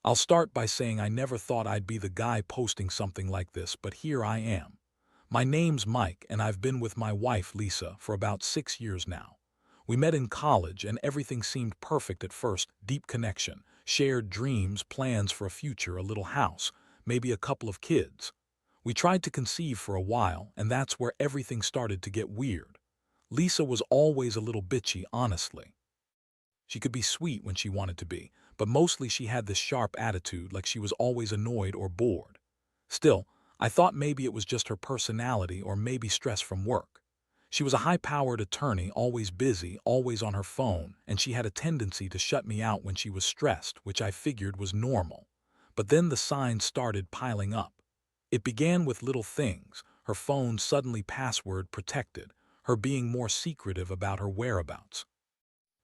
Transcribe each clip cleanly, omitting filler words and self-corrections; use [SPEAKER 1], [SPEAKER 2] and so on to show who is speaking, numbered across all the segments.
[SPEAKER 1] I'll start by saying I never thought I'd be the guy posting something like this, but here I am. My name's Mike, and I've been with my wife, Lisa, for about 6 years now. We met in college, and everything seemed perfect at first. Deep connection, shared dreams, plans for a future, a little house, maybe a couple of kids. We tried to conceive for a while, and that's where everything started to get weird. Lisa was always a little bitchy, honestly. She could be sweet when she wanted to be, but mostly she had this sharp attitude, like she was always annoyed or bored. Still, I thought maybe it was just her personality or maybe stress from work. She was a high-powered attorney, always busy, always on her phone, and she had a tendency to shut me out when she was stressed, which I figured was normal. But then the signs started piling up. It began with little things: her phone suddenly password protected, her being more secretive about her whereabouts.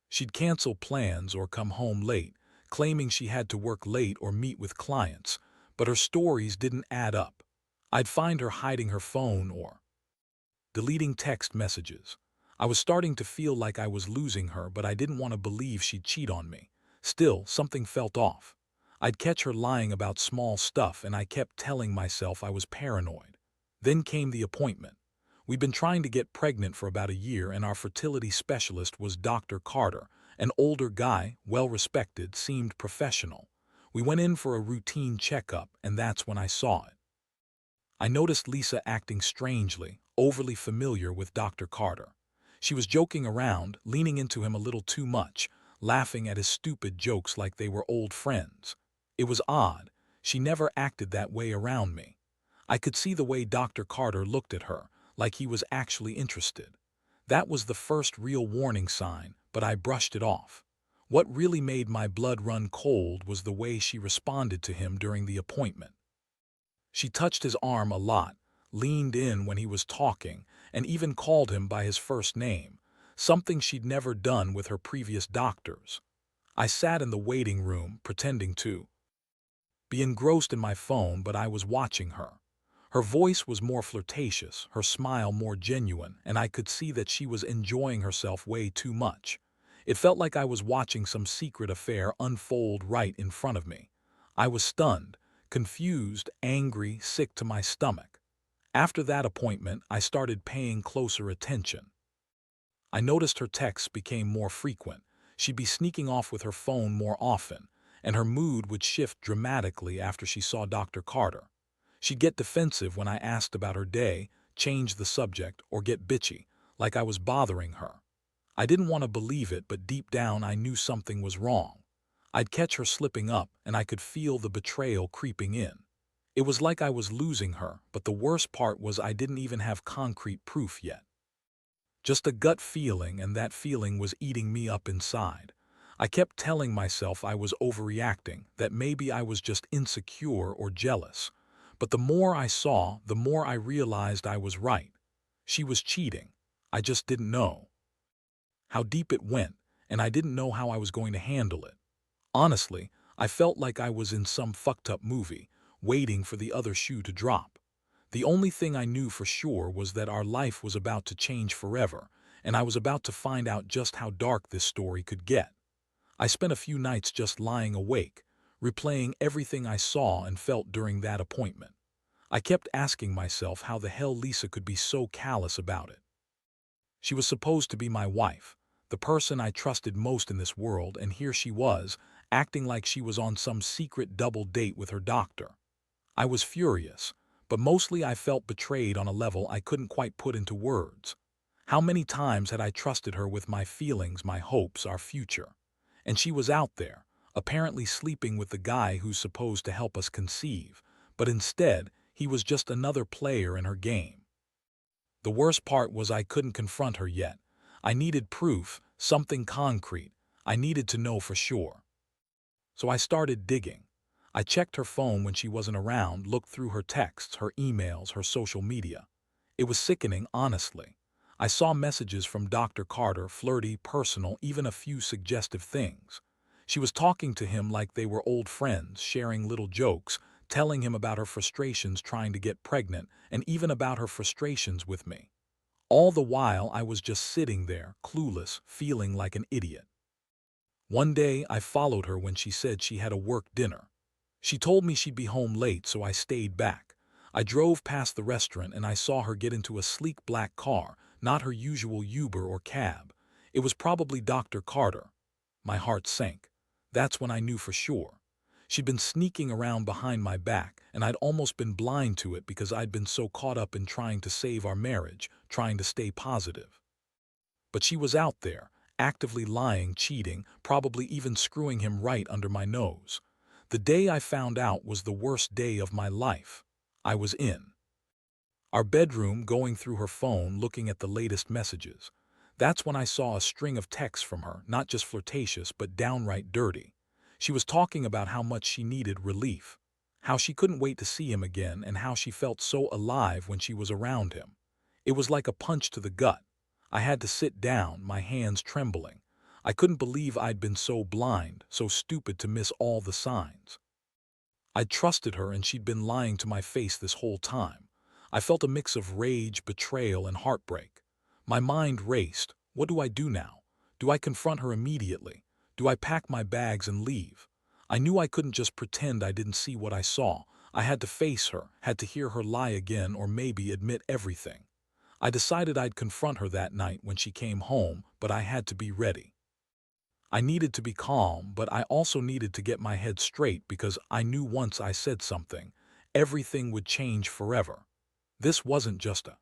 [SPEAKER 1] She'd cancel plans or come home late, claiming she had to work late or meet with clients, but her stories didn't add up. I'd find her hiding her phone or deleting text messages. I was starting to feel like I was losing her, but I didn't want to believe she'd cheat on me. Still, something felt off. I'd catch her lying about small stuff, and I kept telling myself I was paranoid. Then came the appointment. We'd been trying to get pregnant for about a year, and our fertility specialist was Dr. Carter, an older guy, well-respected, seemed professional. We went in for a routine checkup, and that's when I saw it. I noticed Lisa acting strangely, overly familiar with Dr. Carter. She was joking around, leaning into him a little too much, laughing at his stupid jokes like they were old friends. It was odd. She never acted that way around me. I could see the way Dr. Carter looked at her, like he was actually interested. That was the first real warning sign, but I brushed it off. What really made my blood run cold was the way she responded to him during the appointment. She touched his arm a lot, leaned in when he was talking, and even called him by his first name, something she'd never done with her previous doctors. I sat in the waiting room, pretending to be engrossed in my phone, but I was watching her. Her voice was more flirtatious, her smile more genuine, and I could see that she was enjoying herself way too much. It felt like I was watching some secret affair unfold right in front of me. I was stunned, confused, angry, sick to my stomach. After that appointment, I started paying closer attention. I noticed her texts became more frequent. She'd be sneaking off with her phone more often, and her mood would shift dramatically after she saw Dr. Carter. She'd get defensive when I asked about her day, change the subject, or get bitchy, like I was bothering her. I didn't want to believe it, but deep down I knew something was wrong. I'd catch her slipping up, and I could feel the betrayal creeping in. It was like I was losing her, but the worst part was I didn't even have concrete proof yet. Just a gut feeling, and that feeling was eating me up inside. I kept telling myself I was overreacting, that maybe I was just insecure or jealous. But the more I saw, the more I realized I was right. She was cheating. I just didn't know how deep it went, and I didn't know how I was going to handle it. Honestly, I felt like I was in some fucked up movie, waiting for the other shoe to drop. The only thing I knew for sure was that our life was about to change forever, and I was about to find out just how dark this story could get. I spent a few nights just lying awake, replaying everything I saw and felt during that appointment. I kept asking myself how the hell Lisa could be so callous about it. She was supposed to be my wife, the person I trusted most in this world, and here she was, acting like she was on some secret double date with her doctor. I was furious, but mostly I felt betrayed on a level I couldn't quite put into words. How many times had I trusted her with my feelings, my hopes, our future? And she was out there, apparently sleeping with the guy who's supposed to help us conceive, but instead, he was just another player in her game. The worst part was I couldn't confront her yet. I needed proof, something concrete. I needed to know for sure. So I started digging. I checked her phone when she wasn't around, looked through her texts, her emails, her social media. It was sickening, honestly. I saw messages from Dr. Carter, flirty, personal, even a few suggestive things. She was talking to him like they were old friends, sharing little jokes, telling him about her frustrations trying to get pregnant, and even about her frustrations with me. All the while I was just sitting there, clueless, feeling like an idiot. One day I followed her when she said she had a work dinner. She told me she'd be home late, so I stayed back. I drove past the restaurant and I saw her get into a sleek black car, not her usual Uber or cab. It was probably Dr. Carter. My heart sank. That's when I knew for sure. She'd been sneaking around behind my back, and I'd almost been blind to it because I'd been so caught up in trying to save our marriage, trying to stay positive. But she was out there, actively lying, cheating, probably even screwing him right under my nose. The day I found out was the worst day of my life. I was in our bedroom, going through her phone, looking at the latest messages. That's when I saw a string of texts from her, not just flirtatious, but downright dirty. She was talking about how much she needed relief, how she couldn't wait to see him again, and how she felt so alive when she was around him. It was like a punch to the gut. I had to sit down, my hands trembling. I couldn't believe I'd been so blind, so stupid to miss all the signs. I'd trusted her and she'd been lying to my face this whole time. I felt a mix of rage, betrayal, and heartbreak. My mind raced. What do I do now? Do I confront her immediately? Do I pack my bags and leave? I knew I couldn't just pretend I didn't see what I saw. I had to face her, had to hear her lie again, or maybe admit everything. I decided I'd confront her that night when she came home, but I had to be ready. I needed to be calm, but I also needed to get my head straight because I knew once I said something, everything would change forever. This wasn't just a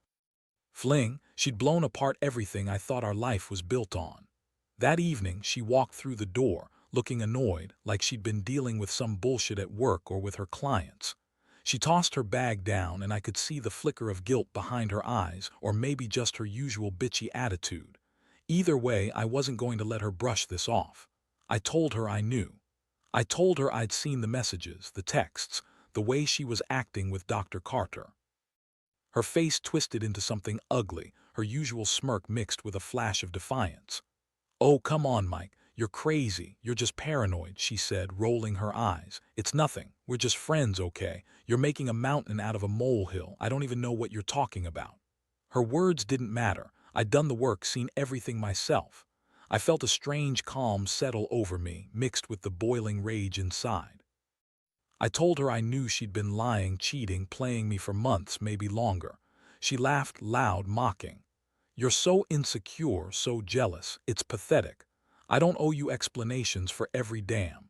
[SPEAKER 1] fling. She'd blown apart everything I thought our life was built on. That evening, she walked through the door, looking annoyed, like she'd been dealing with some bullshit at work or with her clients. She tossed her bag down and I could see the flicker of guilt behind her eyes, or maybe just her usual bitchy attitude. Either way, I wasn't going to let her brush this off. I told her I knew. I told her I'd seen the messages, the texts, the way she was acting with Dr. Carter. Her face twisted into something ugly, her usual smirk mixed with a flash of defiance. "Oh, come on, Mike. You're crazy. You're just paranoid," she said, rolling her eyes. "It's nothing. We're just friends, okay? You're making a mountain out of a molehill. I don't even know what you're talking about." Her words didn't matter. I'd done the work, seen everything myself. I felt a strange calm settle over me, mixed with the boiling rage inside. I told her I knew she'd been lying, cheating, playing me for months, maybe longer. She laughed loud, mocking. "You're so insecure, so jealous. It's pathetic. I don't owe you explanations for every damn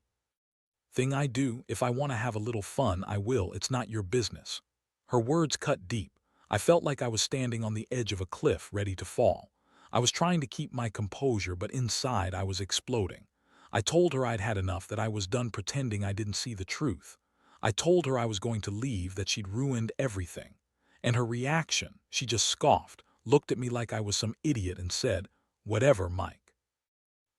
[SPEAKER 1] thing I do. If I want to have a little fun, I will. It's not your business." Her words cut deep. I felt like I was standing on the edge of a cliff, ready to fall. I was trying to keep my composure, but inside I was exploding. I told her I'd had enough, that I was done pretending I didn't see the truth. I told her I was going to leave, that she'd ruined everything. And her reaction, she just scoffed, looked at me like I was some idiot and said, "Whatever, Mike.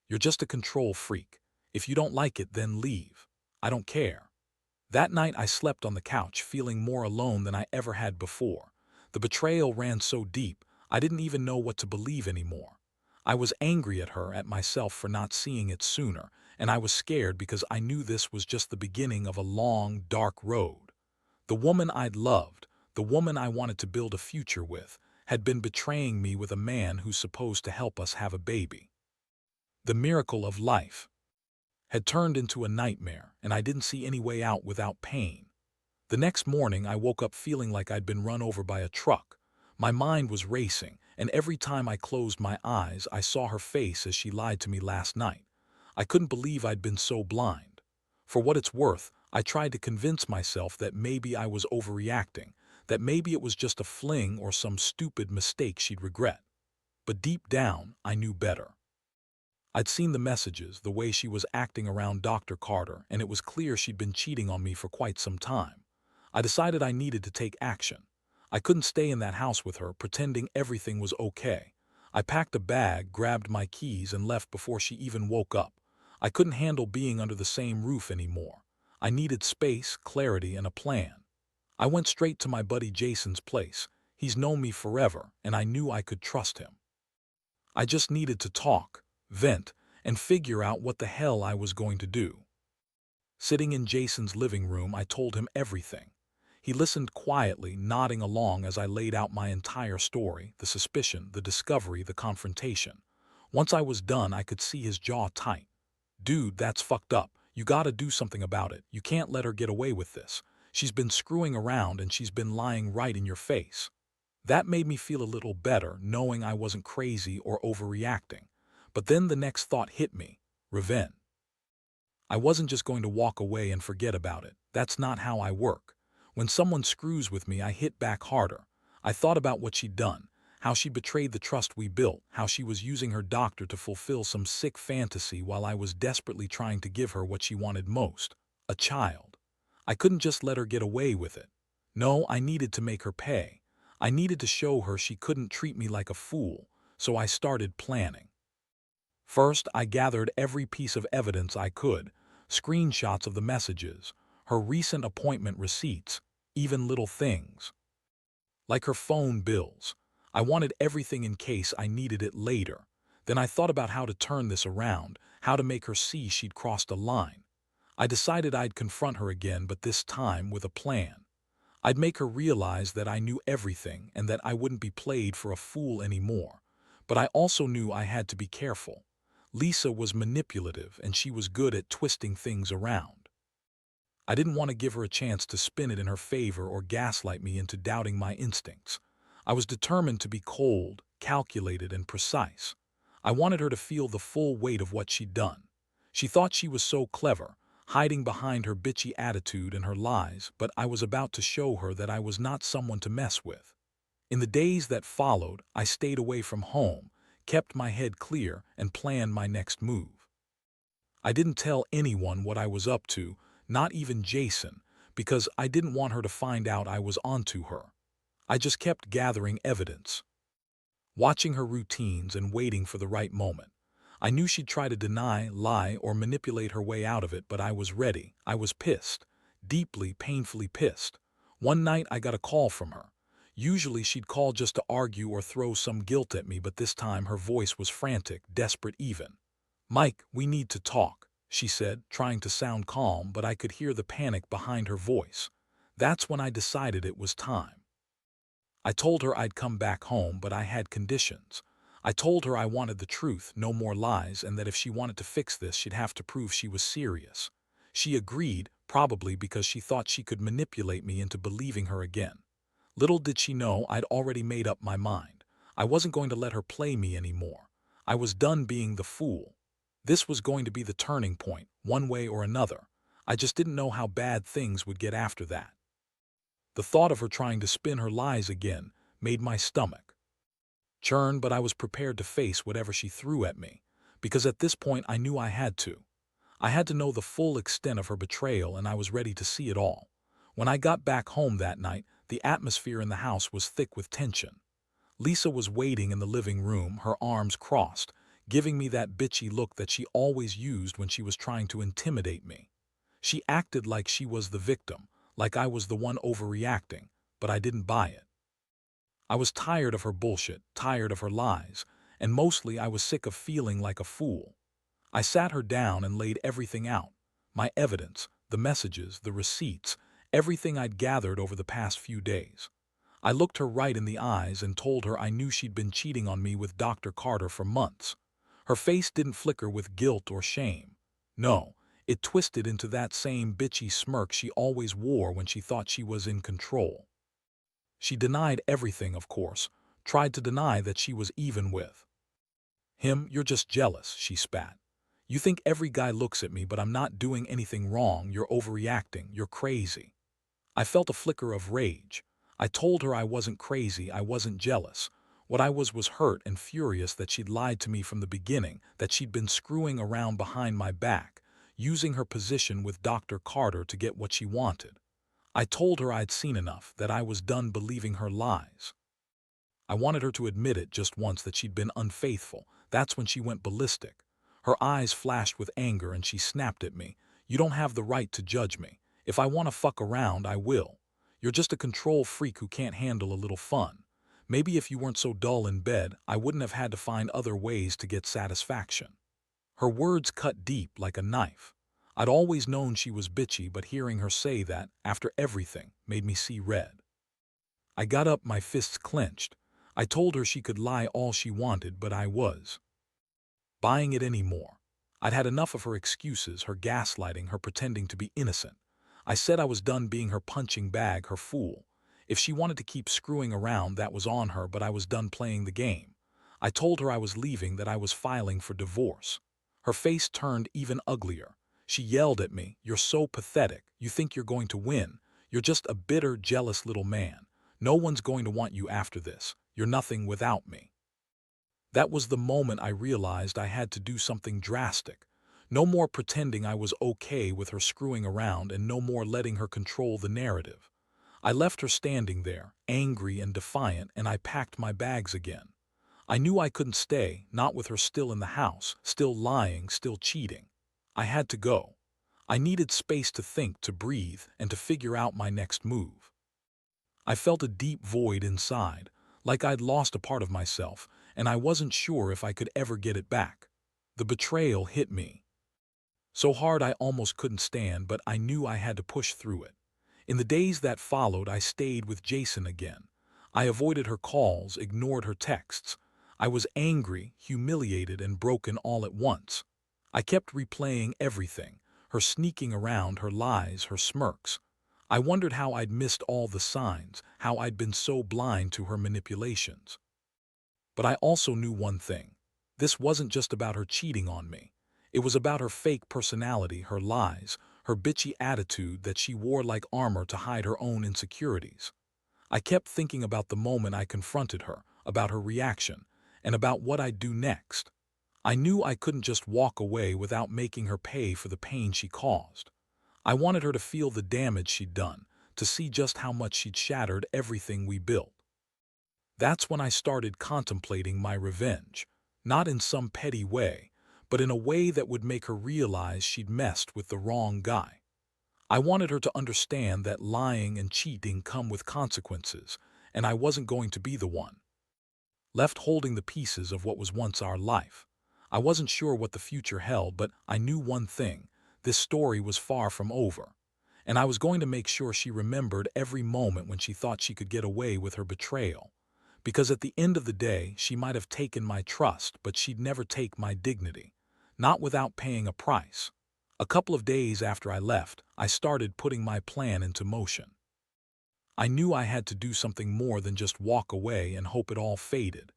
[SPEAKER 1] You're just a control freak. If you don't like it, then leave. I don't care." That night I slept on the couch, feeling more alone than I ever had before. The betrayal ran so deep, I didn't even know what to believe anymore. I was angry at her, at myself for not seeing it sooner, and I was scared because I knew this was just the beginning of a long, dark road. The woman I'd loved, the woman I wanted to build a future with, had been betraying me with a man who's supposed to help us have a baby. The miracle of life had turned into a nightmare, and I didn't see any way out without pain. The next morning, I woke up feeling like I'd been run over by a truck. My mind was racing, and every time I closed my eyes, I saw her face as she lied to me last night. I couldn't believe I'd been so blind. For what it's worth, I tried to convince myself that maybe I was overreacting, that maybe it was just a fling or some stupid mistake she'd regret. But deep down, I knew better. I'd seen the messages, the way she was acting around Dr. Carter, and it was clear she'd been cheating on me for quite some time. I decided I needed to take action. I couldn't stay in that house with her, pretending everything was okay. I packed a bag, grabbed my keys, and left before she even woke up. I couldn't handle being under the same roof anymore. I needed space, clarity, and a plan. I went straight to my buddy Jason's place. He's known me forever, and I knew I could trust him. I just needed to talk, vent, and figure out what the hell I was going to do. Sitting in Jason's living room, I told him everything. He listened quietly, nodding along as I laid out my entire story, the suspicion, the discovery, the confrontation. Once I was done, I could see his jaw tight. "Dude, that's fucked up. You gotta do something about it. You can't let her get away with this. She's been screwing around and she's been lying right in your face." That made me feel a little better, knowing I wasn't crazy or overreacting. But then the next thought hit me: revenge. I wasn't just going to walk away and forget about it. That's not how I work. When someone screws with me, I hit back harder. I thought about what she'd done, how she betrayed the trust we built, how she was using her doctor to fulfill some sick fantasy while I was desperately trying to give her what she wanted most: a child. I couldn't just let her get away with it. No, I needed to make her pay. I needed to show her she couldn't treat me like a fool, so I started planning. First, I gathered every piece of evidence I could: screenshots of the messages, her recent appointment receipts, even little things like her phone bills. I wanted everything in case I needed it later. Then I thought about how to turn this around, how to make her see she'd crossed a line. I decided I'd confront her again, but this time with a plan. I'd make her realize that I knew everything and that I wouldn't be played for a fool anymore. But I also knew I had to be careful. Lisa was manipulative and she was good at twisting things around. I didn't want to give her a chance to spin it in her favor or gaslight me into doubting my instincts. I was determined to be cold, calculated, and precise. I wanted her to feel the full weight of what she'd done. She thought she was so clever, hiding behind her bitchy attitude and her lies, but I was about to show her that I was not someone to mess with. In the days that followed, I stayed away from home, kept my head clear, and planned my next move. I didn't tell anyone what I was up to, not even Jason, because I didn't want her to find out I was onto her. I just kept gathering evidence, watching her routines and waiting for the right moment. I knew she'd try to deny, lie, or manipulate her way out of it, but I was ready. I was pissed, deeply, painfully pissed. One night I got a call from her. Usually she'd call just to argue or throw some guilt at me, but this time her voice was frantic, desperate even. "Mike, we need to talk," she said, trying to sound calm, but I could hear the panic behind her voice. That's when I decided it was time. I told her I'd come back home, but I had conditions. I told her I wanted the truth, no more lies, and that if she wanted to fix this, she'd have to prove she was serious. She agreed, probably because she thought she could manipulate me into believing her again. Little did she know I'd already made up my mind. I wasn't going to let her play me anymore. I was done being the fool. This was going to be the turning point, one way or another. I just didn't know how bad things would get after that. The thought of her trying to spin her lies again made my stomach churn, but I was prepared to face whatever she threw at me, because at this point I knew I had to. I had to know the full extent of her betrayal, and I was ready to see it all. When I got back home that night, the atmosphere in the house was thick with tension. Lisa was waiting in the living room, her arms crossed, giving me that bitchy look that she always used when she was trying to intimidate me. She acted like she was the victim, like I was the one overreacting, but I didn't buy it. I was tired of her bullshit, tired of her lies, and mostly I was sick of feeling like a fool. I sat her down and laid everything out: my evidence, the messages, the receipts, everything I'd gathered over the past few days. I looked her right in the eyes and told her I knew she'd been cheating on me with Dr. Carter for months. Her face didn't flicker with guilt or shame. No, it twisted into that same bitchy smirk she always wore when she thought she was in control. She denied everything, of course, tried to deny that she was even with him. "You're just jealous," she spat. "You think every guy looks at me, but I'm not doing anything wrong. You're overreacting. You're crazy." I felt a flicker of rage. I told her I wasn't crazy, I wasn't jealous. What I was hurt and furious that she'd lied to me from the beginning, that she'd been screwing around behind my back, using her position with Dr. Carter to get what she wanted. I told her I'd seen enough, that I was done believing her lies. I wanted her to admit it just once, that she'd been unfaithful. That's when she went ballistic. Her eyes flashed with anger and she snapped at me. "You don't have the right to judge me. If I want to fuck around, I will. You're just a control freak who can't handle a little fun. Maybe if you weren't so dull in bed, I wouldn't have had to find other ways to get satisfaction." Her words cut deep like a knife. I'd always known she was bitchy, but hearing her say that, after everything, made me see red. I got up, my fists clenched. I told her she could lie all she wanted, but I was buying it anymore. I'd had enough of her excuses, her gaslighting, her pretending to be innocent. I said I was done being her punching bag, her fool. If she wanted to keep screwing around, that was on her, but I was done playing the game. I told her I was leaving, that I was filing for divorce. Her face turned even uglier. She yelled at me, "You're so pathetic. You think you're going to win. You're just a bitter, jealous little man. No one's going to want you after this. You're nothing without me." That was the moment I realized I had to do something drastic. No more pretending I was okay with her screwing around, and no more letting her control the narrative. I left her standing there, angry and defiant, and I packed my bags again. I knew I couldn't stay, not with her still in the house, still lying, still cheating. I had to go. I needed space to think, to breathe, and to figure out my next move. I felt a deep void inside, like I'd lost a part of myself, and I wasn't sure if I could ever get it back. The betrayal hit me so hard I almost couldn't stand, but I knew I had to push through it. In the days that followed, I stayed with Jason again. I avoided her calls, ignored her texts. I was angry, humiliated, and broken all at once. I kept replaying everything, her sneaking around, her lies, her smirks. I wondered how I'd missed all the signs, how I'd been so blind to her manipulations. But I also knew one thing. This wasn't just about her cheating on me. It was about her fake personality, her lies, her bitchy attitude that she wore like armor to hide her own insecurities. I kept thinking about the moment I confronted her, about her reaction, and about what I'd do next. I knew I couldn't just walk away without making her pay for the pain she caused. I wanted her to feel the damage she'd done, to see just how much she'd shattered everything we built. That's when I started contemplating my revenge, not in some petty way, but in a way that would make her realize she'd messed with the wrong guy. I wanted her to understand that lying and cheating come with consequences, and I wasn't going to be the one left holding the pieces of what was once our life. I wasn't sure what the future held, but I knew one thing: this story was far from over. And I was going to make sure she remembered every moment when she thought she could get away with her betrayal. Because at the end of the day, she might have taken my trust, but she'd never take my dignity. Not without paying a price. A couple of days after I left, I started putting my plan into motion. I knew I had to do something more than just walk away and hope it all faded.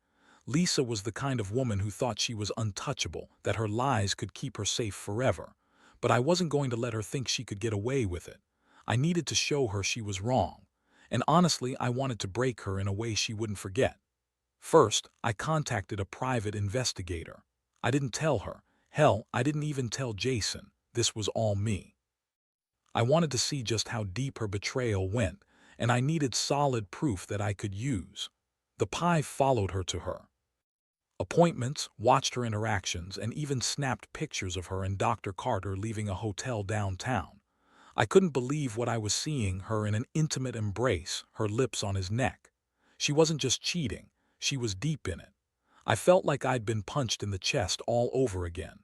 [SPEAKER 1] Lisa was the kind of woman who thought she was untouchable, that her lies could keep her safe forever. But I wasn't going to let her think she could get away with it. I needed to show her she was wrong. And honestly, I wanted to break her in a way she wouldn't forget. First, I contacted a private investigator. I didn't tell her. Hell, I didn't even tell Jason. This was all me. I wanted to see just how deep her betrayal went, and I needed solid proof that I could use. The Pi followed her to her appointments, watched her interactions, and even snapped pictures of her and Dr. Carter leaving a hotel downtown. I couldn't believe what I was seeing: her in an intimate embrace, her lips on his neck. She wasn't just cheating, she was deep in it. I felt like I'd been punched in the chest all over again.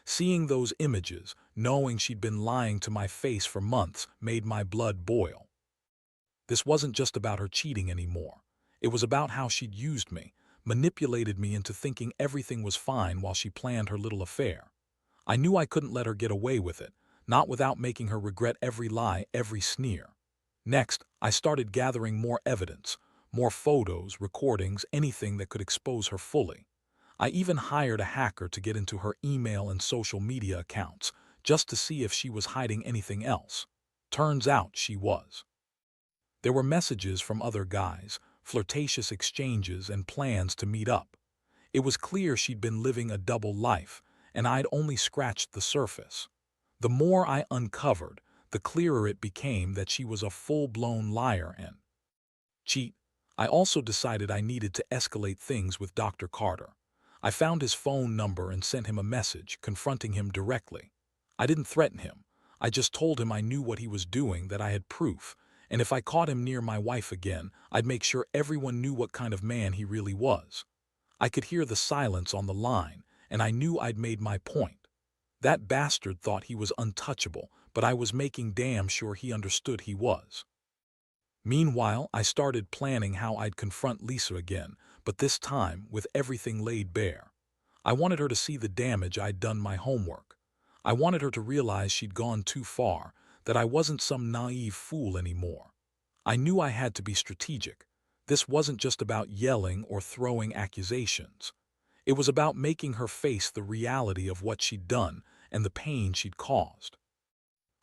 [SPEAKER 1] Seeing those images, knowing she'd been lying to my face for months, made my blood boil. This wasn't just about her cheating anymore. It was about how she'd used me, manipulated me into thinking everything was fine while she planned her little affair. I knew I couldn't let her get away with it, not without making her regret every lie, every sneer. Next, I started gathering more evidence, more photos, recordings, anything that could expose her fully. I even hired a hacker to get into her email and social media accounts, just to see if she was hiding anything else. Turns out she was. There were messages from other guys, flirtatious exchanges, and plans to meet up. It was clear she'd been living a double life, and I'd only scratched the surface. The more I uncovered, the clearer it became that she was a full-blown liar and cheat. I also decided I needed to escalate things with Dr. Carter. I found his phone number and sent him a message, confronting him directly. I didn't threaten him. I just told him I knew what he was doing, that I had proof, and if I caught him near my wife again, I'd make sure everyone knew what kind of man he really was. I could hear the silence on the line, and I knew I'd made my point. That bastard thought he was untouchable, but I was making damn sure he understood he was. Meanwhile, I started planning how I'd confront Lisa again, but this time with everything laid bare. I wanted her to see the damage I'd done my homework. I wanted her to realize she'd gone too far, that I wasn't some naive fool anymore. I knew I had to be strategic. This wasn't just about yelling or throwing accusations. It was about making her face the reality of what she'd done and the pain she'd caused.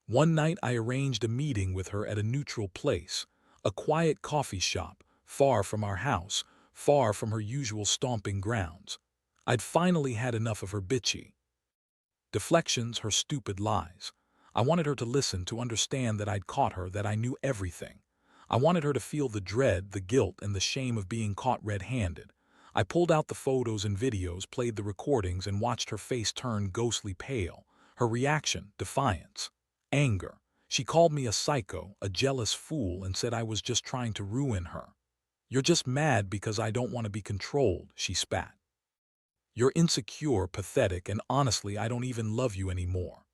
[SPEAKER 1] One night I arranged a meeting with her at a neutral place, a quiet coffee shop, far from our house, far from her usual stomping grounds. I'd finally had enough of her bitchy deflections, her stupid lies. I wanted her to listen, to understand that I'd caught her, that I knew everything. I wanted her to feel the dread, the guilt, and the shame of being caught red-handed. I pulled out the photos and videos, played the recordings, and watched her face turn ghostly pale. Her reaction, defiance, anger. She called me a psycho, a jealous fool, and said I was just trying to ruin her. "You're just mad because I don't want to be controlled," she spat. "You're insecure, pathetic, and honestly, I don't even love you anymore."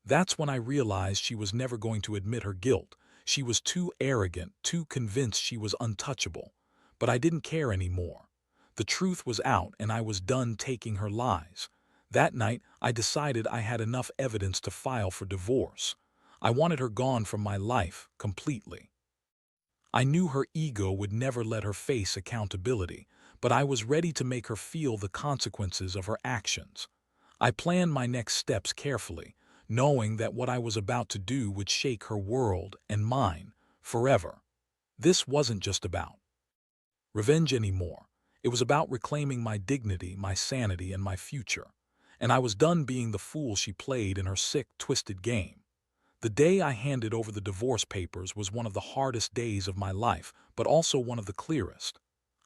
[SPEAKER 1] That's when I realized she was never going to admit her guilt. She was too arrogant, too convinced she was untouchable. But I didn't care anymore. The truth was out, and I was done taking her lies. That night, I decided I had enough evidence to file for divorce. I wanted her gone from my life, completely. I knew her ego would never let her face accountability, but I was ready to make her feel the consequences of her actions. I planned my next steps carefully, knowing that what I was about to do would shake her world and mine forever. This wasn't just about revenge anymore. It was about reclaiming my dignity, my sanity, and my future. And I was done being the fool she played in her sick, twisted game. The day I handed over the divorce papers was one of the hardest days of my life, but also one of the clearest.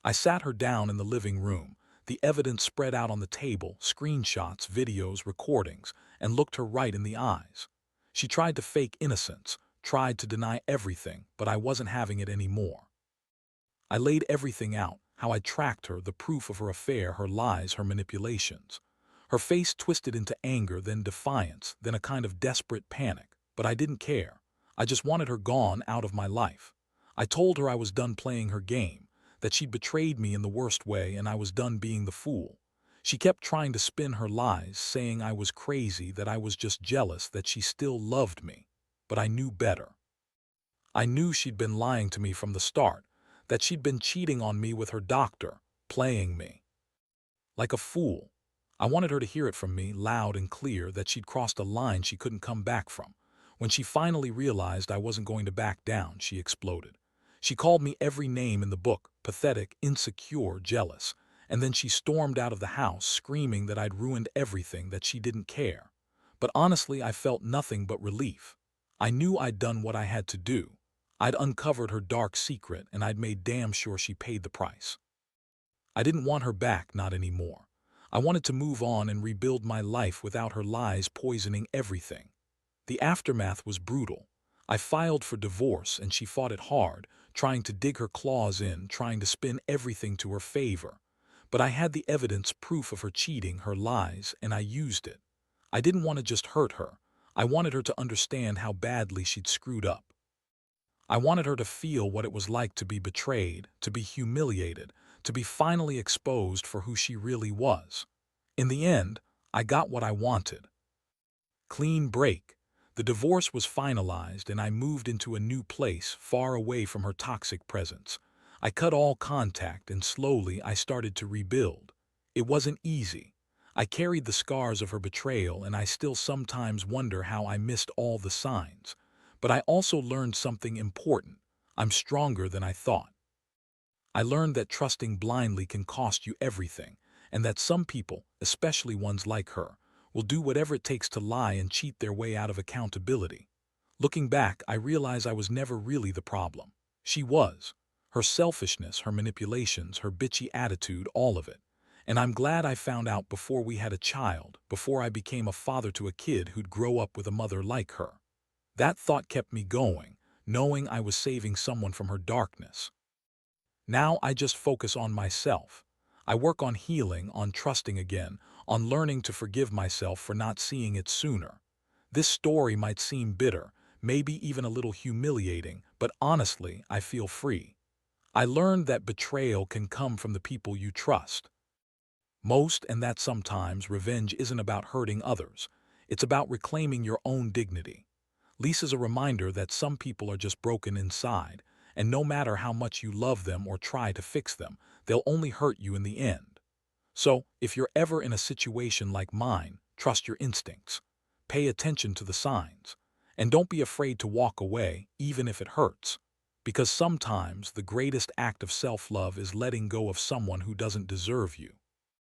[SPEAKER 1] I sat her down in the living room, the evidence spread out on the table, screenshots, videos, recordings, and looked her right in the eyes. She tried to fake innocence, tried to deny everything, but I wasn't having it anymore. I laid everything out, how I tracked her, the proof of her affair, her lies, her manipulations. Her face twisted into anger, then defiance, then a kind of desperate panic. But I didn't care. I just wanted her gone, out of my life. I told her I was done playing her game, that she'd betrayed me in the worst way, and I was done being the fool. She kept trying to spin her lies, saying I was crazy, that I was just jealous, that she still loved me. But I knew better. I knew she'd been lying to me from the start, that she'd been cheating on me with her doctor, playing me like a fool. I wanted her to hear it from me, loud and clear, that she'd crossed a line she couldn't come back from. When she finally realized I wasn't going to back down, she exploded. She called me every name in the book, pathetic, insecure, jealous, and then she stormed out of the house, screaming that I'd ruined everything, that she didn't care. But honestly, I felt nothing but relief. I knew I'd done what I had to do. I'd uncovered her dark secret, and I'd made damn sure she paid the price. I didn't want her back, not anymore. I wanted to move on and rebuild my life without her lies poisoning everything. The aftermath was brutal. I filed for divorce, and she fought it hard, trying to dig her claws in, trying to spin everything to her favor. But I had the evidence, proof of her cheating, her lies, and I used it. I didn't want to just hurt her. I wanted her to understand how badly she'd screwed up. I wanted her to feel what it was like to be betrayed, to be humiliated, to be finally exposed for who she really was. In the end, I got what I wanted. Clean break. The divorce was finalized, and I moved into a new place, far away from her toxic presence. I cut all contact, and slowly I started to rebuild. It wasn't easy. I carried the scars of her betrayal, and I still sometimes wonder how I missed all the signs. But I also learned something important. I'm stronger than I thought. I learned that trusting blindly can cost you everything, and that some people, especially ones like her, will do whatever it takes to lie and cheat their way out of accountability. Looking back, I realize I was never really the problem. She was. Her selfishness, her manipulations, her bitchy attitude, all of it. And I'm glad I found out before we had a child, before I became a father to a kid who'd grow up with a mother like her. That thought kept me going, knowing I was saving someone from her darkness. Now I just focus on myself. I work on healing, on trusting again, on learning to forgive myself for not seeing it sooner. This story might seem bitter, maybe even a little humiliating, but honestly, I feel free. I learned that betrayal can come from the people you trust. And that sometimes revenge isn't about hurting others. It's about reclaiming your own dignity. Lisa's a reminder that some people are just broken inside, and no matter how much you love them or try to fix them, they'll only hurt you in the end. So, if you're ever in a situation like mine, trust your instincts. Pay attention to the signs. And don't be afraid to walk away, even if it hurts. Because sometimes the greatest act of self-love is letting go of someone who doesn't deserve you.